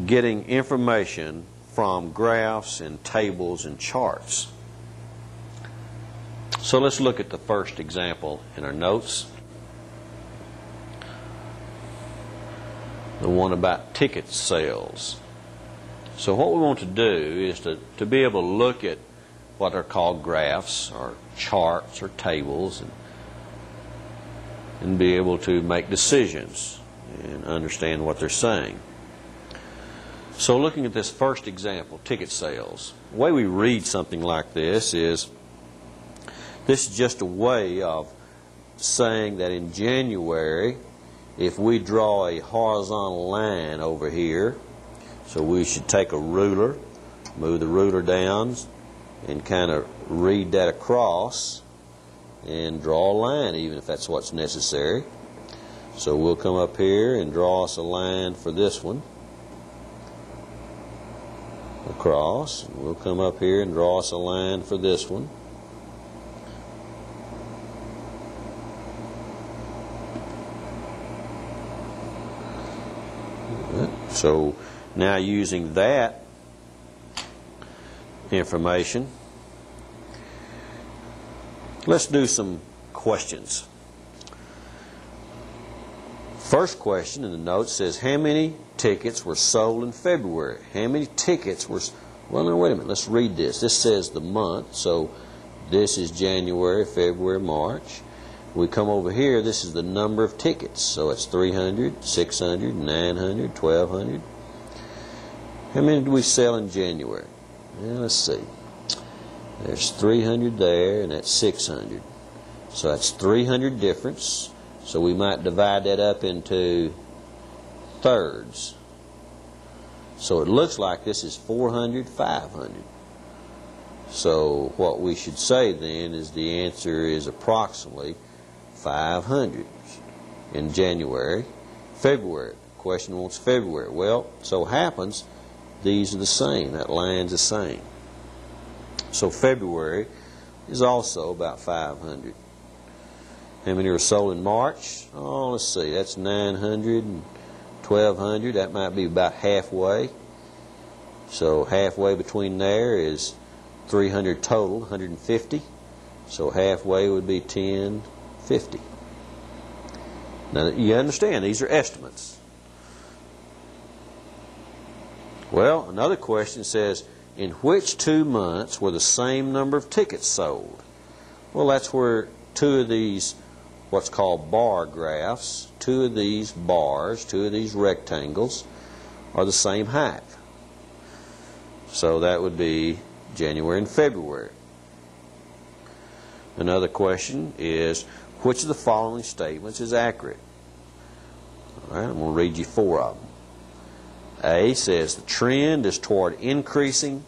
getting information from graphs and tables and charts. So let's look at the first example in our notes. The one about ticket sales. So what we want to do is to be able to look at what are called graphs or charts or tables and be able to make decisions and understand what they're saying. So looking at this first example, ticket sales, the way we read something like this is just a way of saying that in January, if we draw a horizontal line over here, so we should take a ruler, move the ruler down, and kind of read that across and draw a line, even if that's what's necessary. So we'll come up here and draw us a line for this one across. We'll come up here and draw us a line for this one. So now using that information, let's do some questions. First question in the note says, how many tickets were sold in February? How many tickets were... Well, no, wait a minute. Let's read this. This says the month, so this is January, February, March. We come over here, this is the number of tickets. So it's 300, 600, 900, 1,200. How many did we sell in January? Well, let's see. There's 300 there, and that's 600. So that's 300 difference. So we might divide that up into thirds. So it looks like this is 400, 500. So what we should say then is the answer is approximately 500 in January. February. The question wants February. Well, so happens these are the same. That line's the same. So February is also about 500. How many were sold in March? Oh, let's see. That's 900 and 1,200. That might be about halfway. So halfway between there is 300 total, 150. So halfway would be 1050. Now you understand, these are estimates. Well, another question says, in which 2 months were the same number of tickets sold? Well, that's where two of these, what's called bar graphs, two of these bars, two of these rectangles are the same height. So that would be January and February. Another question is, which of the following statements is accurate? All right, I'm going to read you 4 of them. A says the trend is toward increasing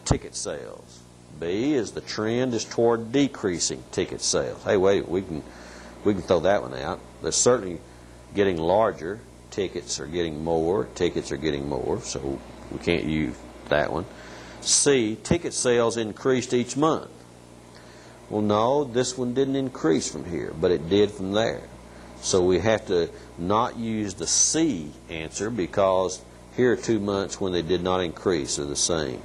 ticket sales. B is the trend is toward decreasing ticket sales. Hey, wait, we can throw that one out. They're certainly getting larger. Tickets are getting more. Tickets are getting more, so we can't use that one. C, ticket sales increased each month. Well, no, this one didn't increase from here, but it did from there. So we have to not use the C answer because here are 2 months when they did not increase, they're the same.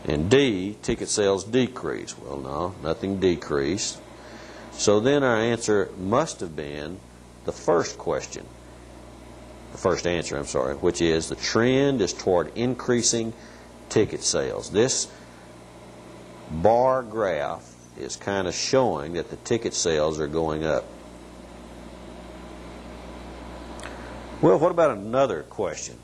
And D, ticket sales decreased. Well, no, nothing decreased. So then our answer must have been the first question. The first answer, I'm sorry, which is the trend is toward increasing ticket sales. This bar graph is kind of showing that the ticket sales are going up. Well, what about another question?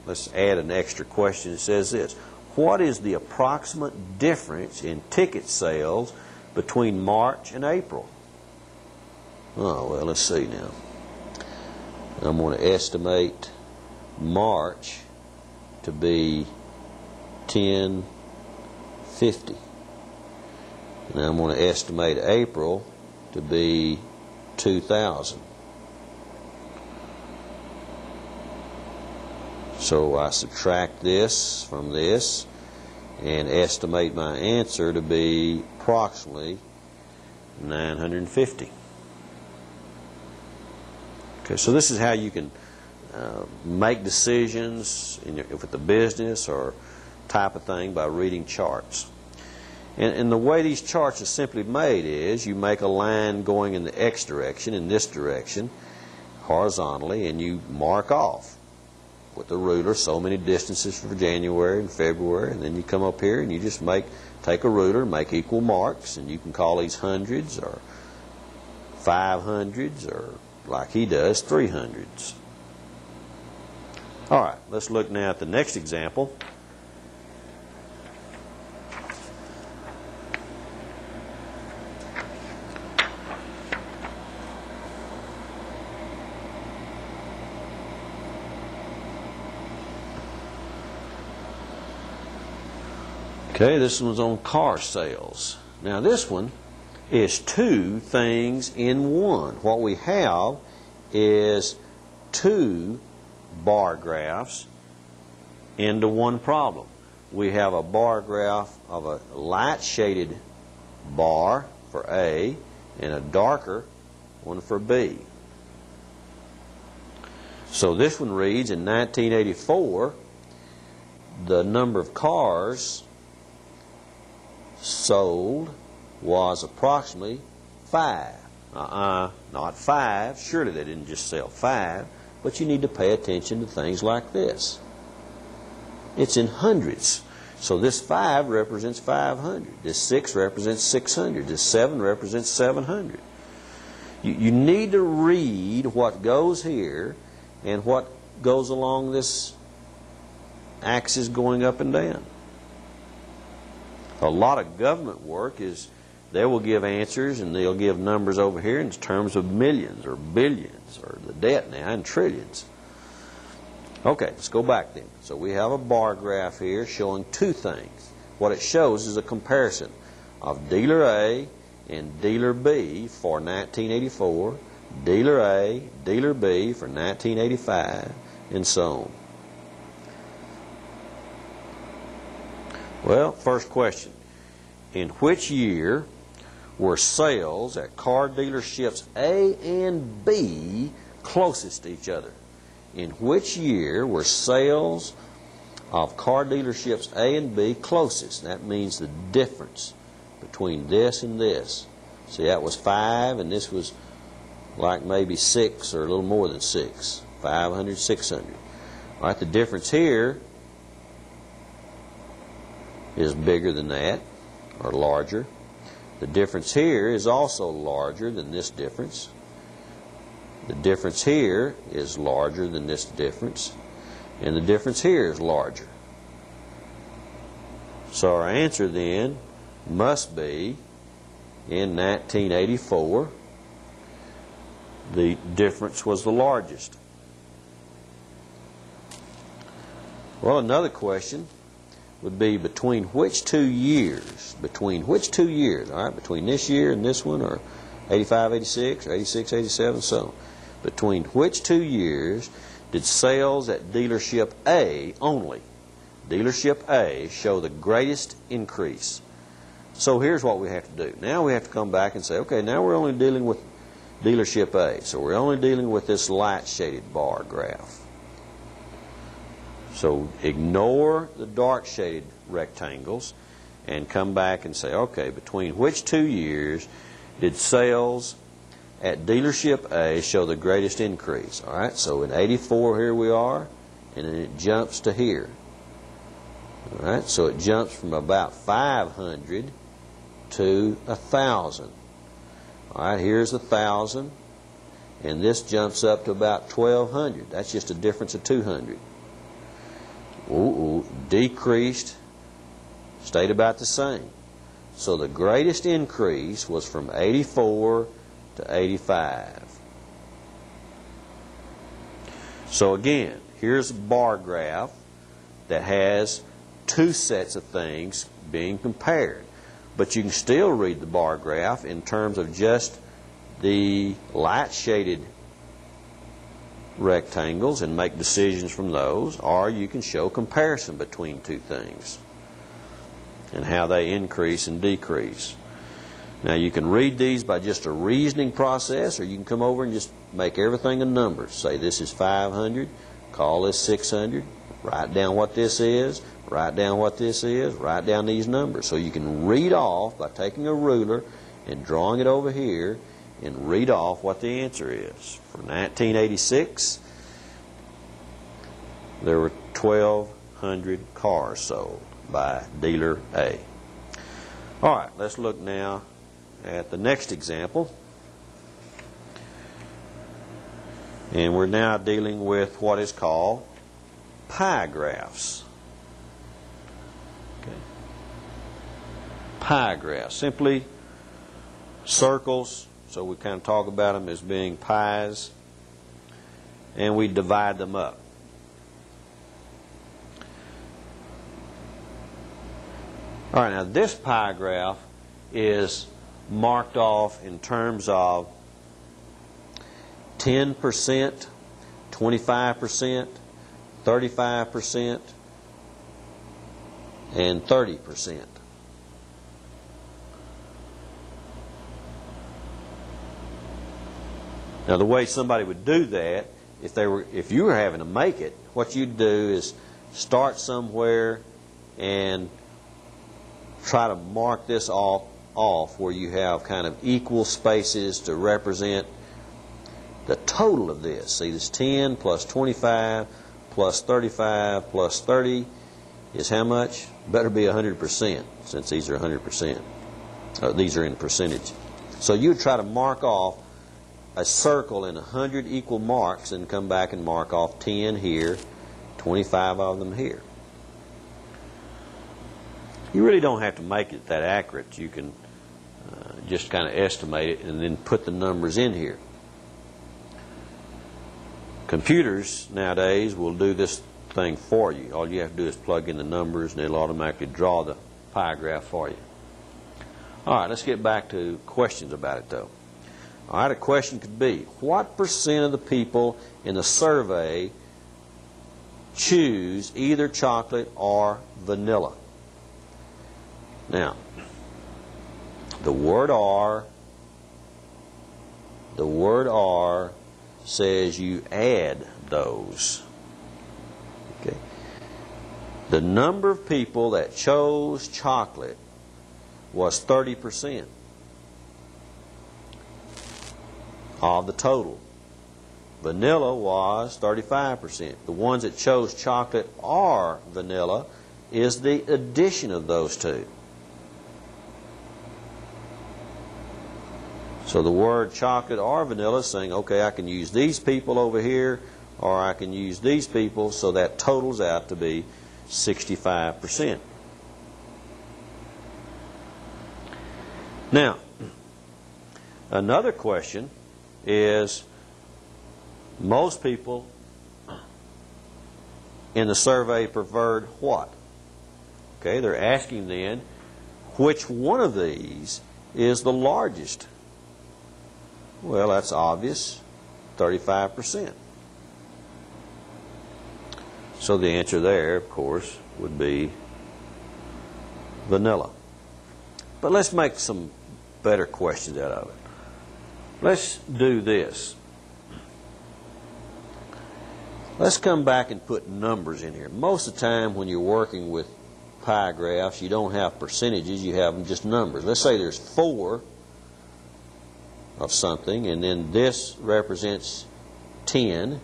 Let's add an extra question. It says this: what is the approximate difference in ticket sales between March and April? Oh, well, let's see now. I'm going to estimate March to be 1050. And I'm going to estimate April to be 2000. So I subtract this from this and estimate my answer to be approximately 950. Okay, so this is how you can make decisions with the business or type of thing by reading charts. And the way these charts are simply made is you make a line going in the X direction, in this direction, horizontally, and you mark off with the ruler so many distances for January and February, and then you come up here and you just take a ruler, make equal marks, and you can call these hundreds or 500s or, like he does, 300s. All right, let's look now at the next example. Okay, this one's on car sales. Now this one is two things in one. What we have is two bar graphs into one problem. We have a bar graph of a light shaded bar for A and a darker one for B. So this one reads, in 1984, the number of cars sold was approximately 5. Not 5. Surely they didn't just sell 5. But you need to pay attention to things like this. It's in hundreds. So this 5 represents 500. This 6 represents 600. This 7 represents 700. You need to read what goes here and what goes along this axis going up and down. A lot of government work is they will give answers and they'll give numbers over here in terms of millions or billions, or the debt now in trillions. Okay, let's go back then. So we have a bar graph here showing two things. What it shows is a comparison of dealer A and dealer B for 1984, dealer A, dealer B for 1985, and so on. Well, first question. In which year were sales at car dealerships A and B closest to each other? In which year were sales of car dealerships A and B closest? That means the difference between this and this. See, that was 5 and this was like maybe 6 or a little more than 6. 500, 600. All right, the difference here is bigger than that, or larger. The difference here is also larger than this difference. The difference here is larger than this difference. And the difference here is larger. So our answer then must be, in 1984, the difference was the largest. Well, another question would be between which 2 years? Between which 2 years? All right, between this year and this one, or 85, 86, or 86, 87, so on. Between which 2 years did sales at dealership A only, dealership A, show the greatest increase? So here's what we have to do. Now we have to come back and say, okay, now we're only dealing with dealership A. So we're only dealing with this light shaded bar graph. So ignore the dark shaded rectangles and come back and say, okay, between which 2 years did sales at dealership A show the greatest increase? All right, so in 84 here we are, and then it jumps to here. All right, so it jumps from about 500 to 1,000. All right, here's 1,000, and this jumps up to about 1,200. That's just a difference of 200. Decreased, stayed about the same. So the greatest increase was from 84 to 85. So again, here's a bar graph that has two sets of things being compared. But you can still read the bar graph in terms of just the light shaded rectangles and make decisions from those, or you can show comparison between two things and how they increase and decrease. Now you can read these by just a reasoning process, or you can come over and just make everything a number. Say this is 500, Call this 600. Write down what this is. Write down what this is. Write down these numbers. So you can read off by taking a ruler and drawing it over here and read off what the answer is. For 1986, there were 1,200 cars sold by dealer A. All right, let's look now at the next example. And we're now dealing with what is called pie graphs. Okay. Pie graphs, simply circles, so we kind of talk about them as being pies, and we divide them up. All right, now this pie graph is marked off in terms of 10%, 25%, 35%, and 30%. Now, the way somebody would do that, if you were having to make it, what you'd do is start somewhere and try to mark this off where you have kind of equal spaces to represent the total of this. See, this 10 plus 25 plus 35 plus 30 is how much? Better be 100%, since these are 100%. These are in percentage. So you would try to mark off a circle in 100 equal marks and come back and mark off 10 here, 25 of them here. You really don't have to make it that accurate. You can just kind of estimate it and then put the numbers in here. Computers nowadays will do this thing for you. All you have to do is plug in the numbers and it'll automatically draw the pie graph for you. All right, let's get back to questions about it though. All right, a question could be, what percent of the people in the survey choose either chocolate or vanilla? Now, the word "or" says you add those. Okay. The number of people that chose chocolate was 30% of the total. Vanilla was 35%. The ones that chose chocolate or vanilla is the addition of those two. So the word chocolate or vanilla is saying, okay, I can use these people over here, or I can use these people, so that totals out to be 65%. Now, another question is, most people in the survey preferred what? Okay, they're asking then, which one of these is the largest? Well, that's obvious, 35%. So the answer there, of course, would be vanilla. But let's make some better questions out of it. Let's do this. Let's come back and put numbers in here. Most of the time when you're working with pie graphs, you don't have percentages, you have just numbers. Let's say there's 4 of something, and then this represents 10,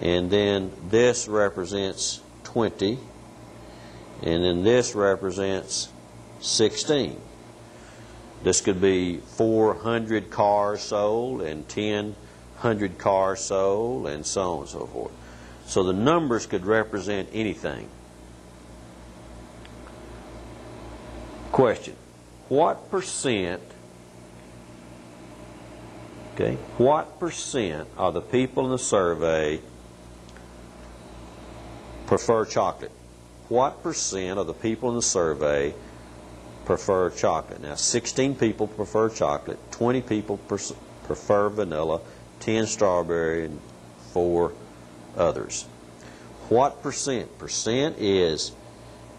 and then this represents 20, and then this represents 16. This could be 400 cars sold and 1,000 cars sold, and so on and so forth. So the numbers could represent anything. Question: what percent of the people in the survey prefer chocolate? What percent of the people in the survey prefer chocolate? Now, 16 people prefer chocolate, 20 people prefer vanilla, 10 strawberry, and 4 others. What percent? Percent is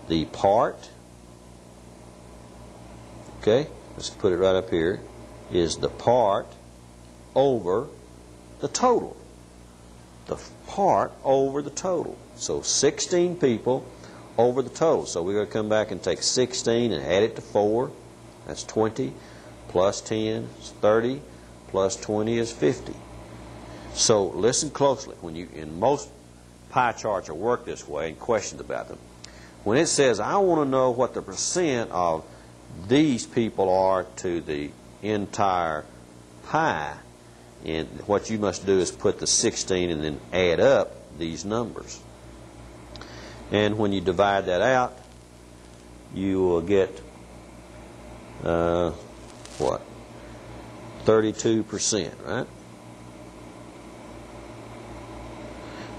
the part, okay, let's put it right up here, is the part over the total. the part over the total. So 16 people over the total. So we're going to come back and take 16 and add it to 4. That's 20. Plus 10 is 30. Plus 20 is 50. So listen closely. In most pie charts are work this way and questions about them. When it says, I want to know what the percent of these people are to the entire pie, and what you must do is put the 16 and then add up these numbers. And when you divide that out, you will get, what? 32%, right?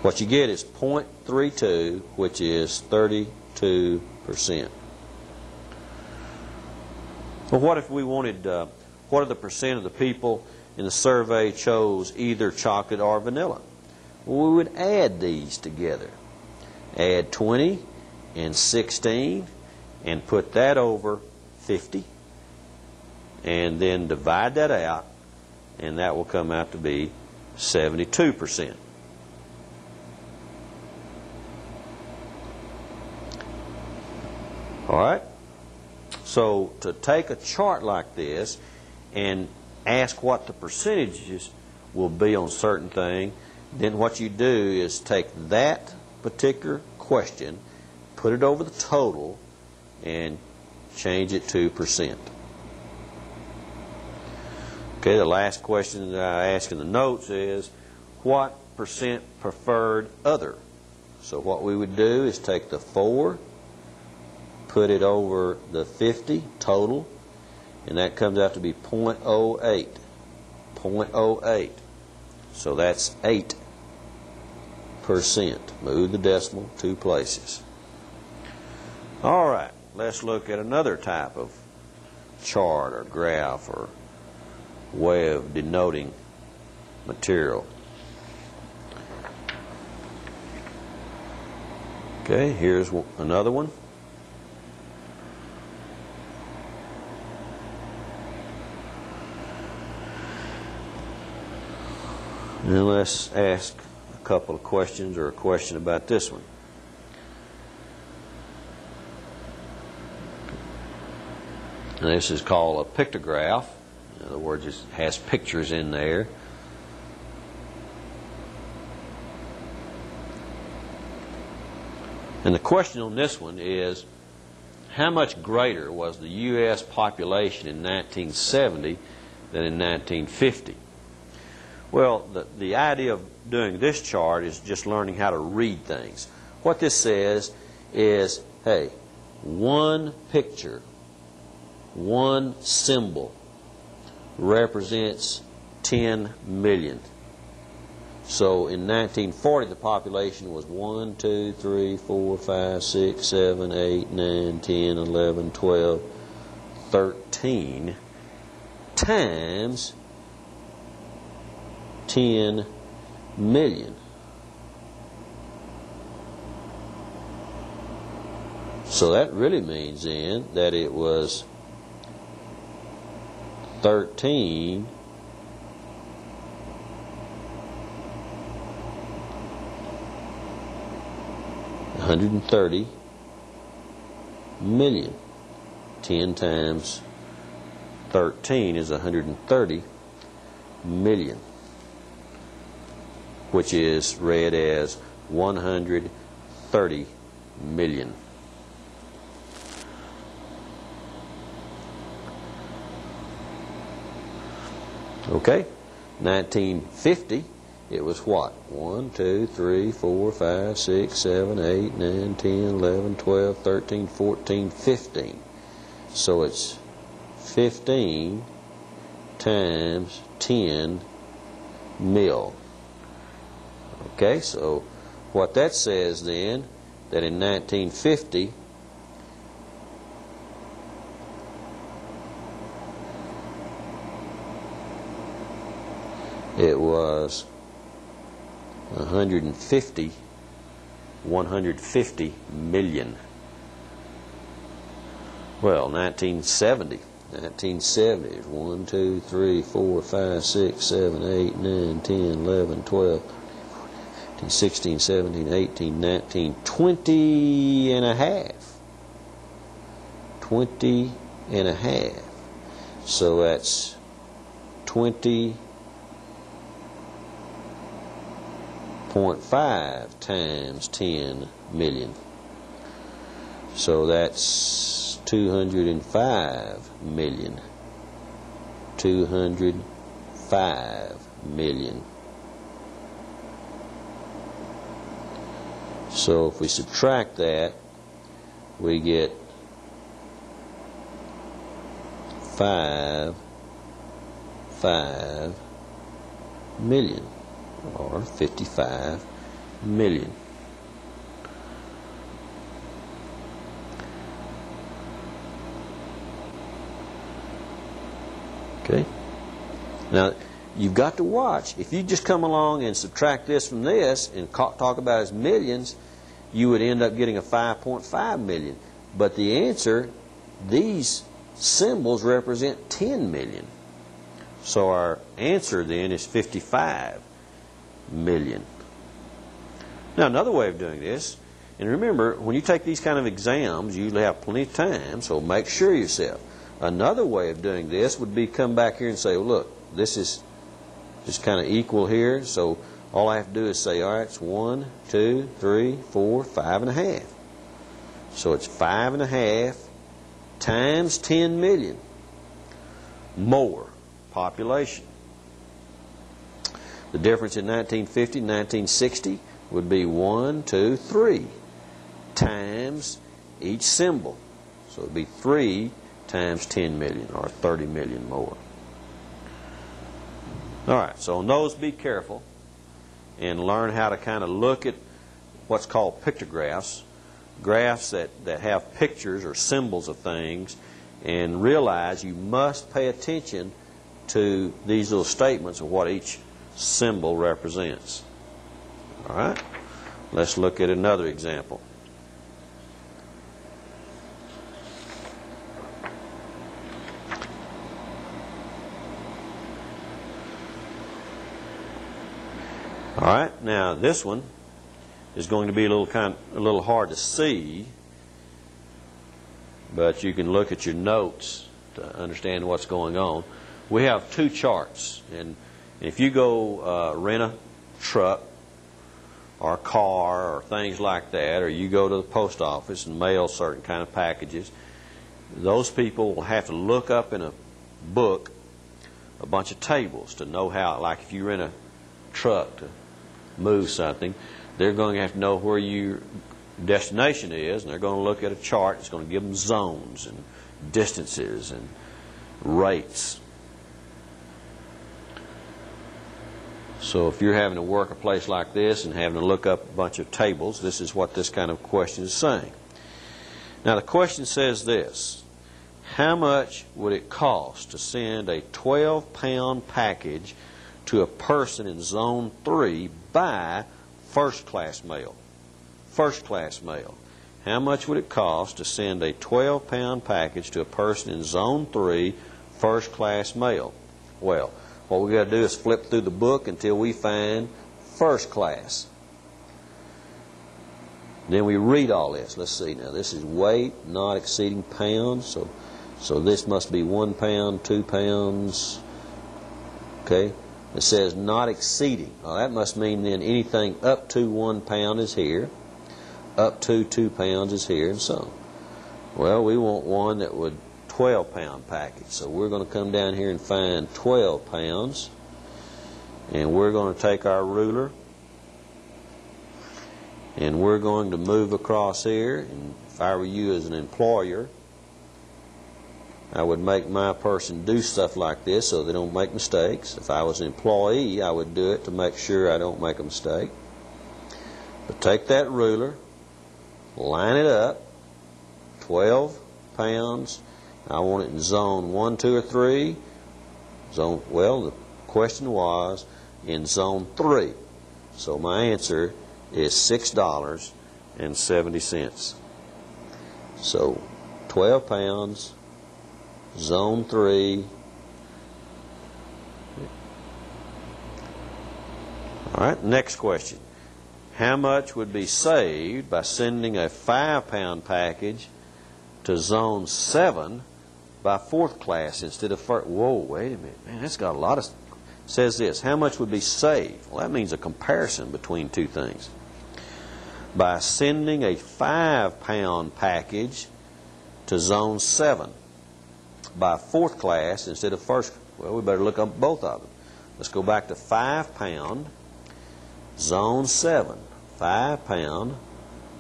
What you get is 0.32, which is 32%. Well, what if we wanted, what are the percent of the people in the survey chose either chocolate or vanilla? Well, we would add these together. Add 20 and 16 and put that over 50. And then divide that out, and that will come out to be 72%. All right? So to take a chart like this and ask what the percentages will be on certain things, then what you do is take that particular question, put it over the total, and change it to percent. Okay, the last question that I ask in the notes is, what percent preferred other? So what we would do is take the 4, put it over the 50 total, and that comes out to be 0.08. 0.08. So that's 8%. Move the decimal 2 places. All right, let's look at another type of chart or graph or way of denoting material. Okay, here's another one. And let's ask a couple of questions, or a question about this one. And this is called a pictograph. In other words, it has pictures in there. And the question on this one is, how much greater was the U.S. population in 1970 than in 1950? Well, the idea of doing this chart is just learning how to read things. What this says is, hey, one picture, one symbol represents 10 million. So in 1940, the population was 1, 2, 3, 4, 5, 6, 7, 8, 9, 10, 11, 12, 13 times 10 million. So that really means then that it was 130 million. 10 times 13 is 130 million, which is read as 130 million. Okay, 1950, it was what? 1, 2, 3, 4, 5, 6, 7, 8, 9, 10, 11, 12, 13, 14, 15. So it's 15 times 10 mil. Okay, so what that says then, that in 1950, it was 150 million. Well, 1970 is 1, 2, 3, 4, 5, 6, 7, 8, 9, 10, 11, 12, 16, 17, 18, 19, 20 and a half. 20 and a half. So that's 20.5 times 10 million. So that's 205 million. 205 million. So if we subtract that, we get 5 million, or 55 million. Okay. Now, you've got to watch. If you just come along and subtract this from this and talk about it as millions, you would end up getting a 5.5 million. But the answer, these symbols represent 10 million. So our answer then is 55 million. Now, another way of doing this, and remember, when you take these kind of exams, you usually have plenty of time, so make sure yourself. Another way of doing this would be come back here and say, well, look, this is just kind of equal here, so all I have to do is say, all right, it's 1, 2, 3, 4, 5.5. So it's 5.5 times 10 million more population. The difference in 1950 and 1960 would be 1, 2, 3 times each symbol. So it would be 3 times 10 million, or 30 million more. All right, so on those, be careful and learn how to kind of look at what's called pictographs, graphs that have pictures or symbols of things, and realize you must pay attention to these little statements of what each symbol represents. All right, let's look at another example. All right, now this one is going to be a little hard to see, but you can look at your notes to understand what's going on. We have two charts, and if you go rent a truck or a car or things like that, or you go to the post office and mail certain kind of packages, those people will have to look up in a book a bunch of tables to know how, like if you rent a truck to move something, they're going to have to know where your destination is, and they're going to look at a chart. It's going to give them zones and distances and rates. So if you're having to work a place like this and having to look up a bunch of tables, this is what this kind of question is saying. Now the question says this: how much would it cost to send a 12-pound package to a person in Zone 3 by first-class mail? First-class mail. How much would it cost to send a 12-pound package to a person in Zone 3, first-class mail? Well, what we've got to do is flip through the book until we find first class. Then we read all this. Let's see now. This is weight not exceeding pounds. So this must be 1 pound, 2 pounds. Okay. It says not exceeding. Well, that must mean then anything up to 1 pound is here. Up to 2 pounds is here, and so on. Well, we want one that would 12-pound package. So we're going to come down here and find 12 pounds. And we're going to take our ruler. And we're going to move across here. And if I were you as an employer, I would make my person do stuff like this so they don't make mistakes. If I was an employee, I would do it to make sure I don't make a mistake. But take that ruler, line it up, 12 pounds. I want it in zone 1, 2, or 3. Well, the question was in zone 3. So my answer is $6.70. So 12 pounds, zone 3. All right, next question. how much would be saved by sending a 5-pound package to Zone 7 by 4th class instead of first? Whoa, wait a minute. Man, that's got a lot of... Says this, how much would be saved? Well, that means a comparison between two things. By sending a 5-pound package to Zone 7 by 4th class instead of first. Well, we better look up both of them. Let's go back to 5-pound, Zone 7. 5-pound,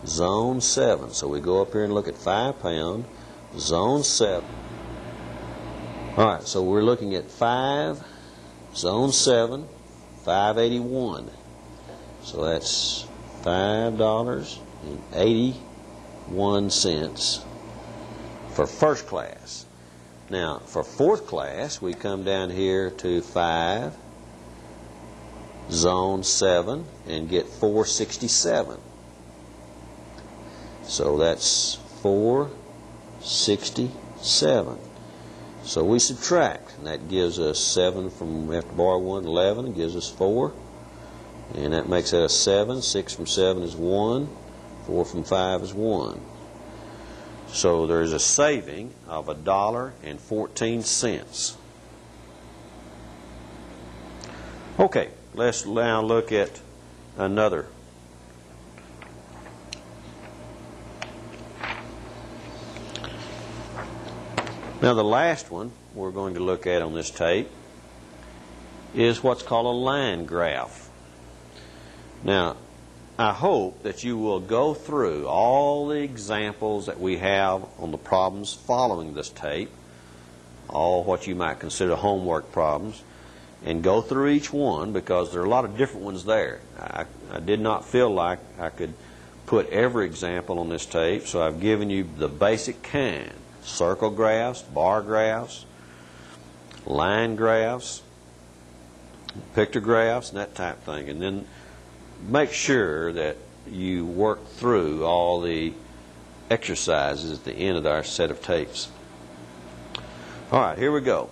Zone 7. So we go up here and look at 5-pound, Zone 7. All right, so we're looking at 5, Zone 7, $5.81. So that's $5.81 for first class. Now, for 4th class, we come down here to 5, Zone 7, and get $4.67. So that's $4.67. So we subtract, and that gives us 7 from, we have to borrow 1, 11, and gives us 4. And that makes that a 7. 6 from 7 is 1. 4 from 5 is 1. So there's a saving of $1.14. Okay, let's now look at another. Now the last one we're going to look at on this tape is what's called a line graph. Now, I hope that you will go through all the examples that we have on the problems following this tape, all what you might consider homework problems, and go through each one because there are a lot of different ones there. I did not feel like I could put every example on this tape, so I've given you the basic kind. Circle graphs, bar graphs, line graphs, pictographs, and that type of thing. And then make sure that you work through all the exercises at the end of our set of tapes. All right, here we go.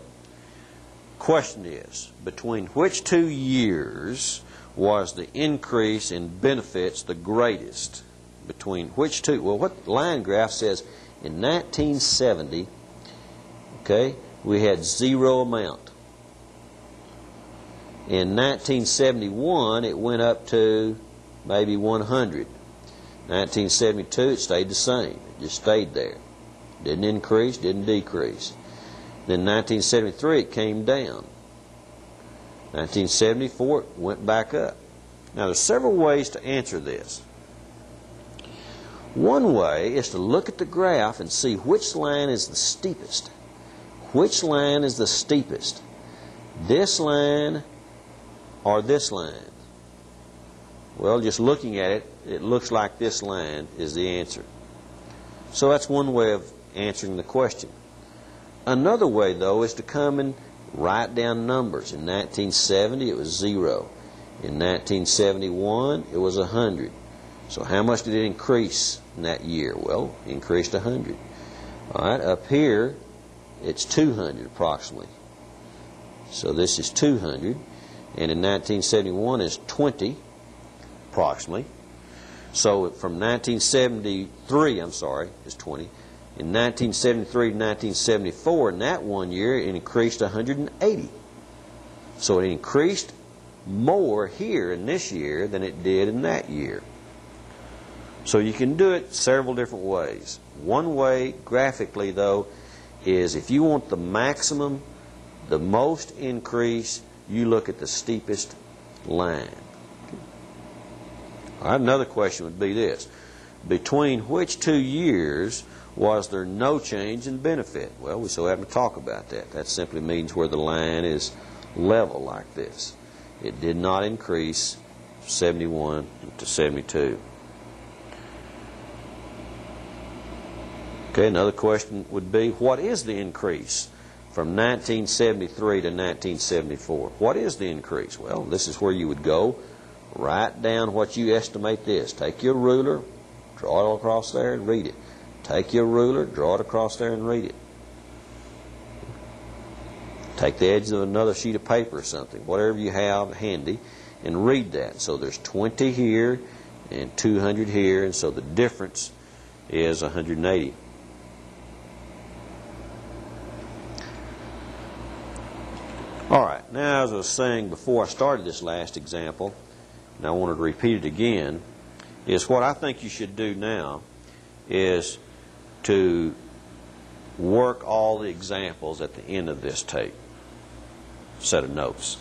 Question is, between which 2 years was the increase in benefits the greatest? Between which two? Well, what line graph says in 1970, okay, we had 0 amount. In 1971, it went up to maybe 100. 1972, it stayed the same. It just stayed there. Didn't increase, didn't decrease. Then 1973, it came down. 1974, it went back up. Now, there's several ways to answer this. One way is to look at the graph and see which line is the steepest. Which line is the steepest? This line or this line? Well, just looking at it, it looks like this line is the answer. So that's one way of answering the question. Another way, though, is to come and write down numbers. In 1970, it was 0. In 1971, it was 100. So how much did it increase in that year? Well, it increased 100. All right, up here, it's 200 approximately. So this is 200. And in 1971, it's 20 approximately. So from 1973, is 20. In 1973 to 1974, in that 1 year, it increased 180. So it increased more here in this year than it did in that year. So you can do it several different ways. One way, graphically though, is if you want the maximum, the most increase, you look at the steepest line. All right, another question would be this. Between which 2 years was there no change in benefit? Well, we so happen to talk about that. That simply means where the line is level like this. It did not increase 71 to 72. Okay, another question would be, what is the increase from 1973 to 1974? What is the increase? Well, this is where you would go. Write down what you estimate this. Take your ruler, draw it all across there and read it. Take your ruler, draw it across there and read it. Take the edge of another sheet of paper or something, whatever you have handy, and read that. So there's 20 here, and 200 here, and so the difference is 180. All right, now as I was saying before I started this last example, and I wanted to repeat it again, is what I think you should do now is to work all the examples at the end of this tape, set of notes.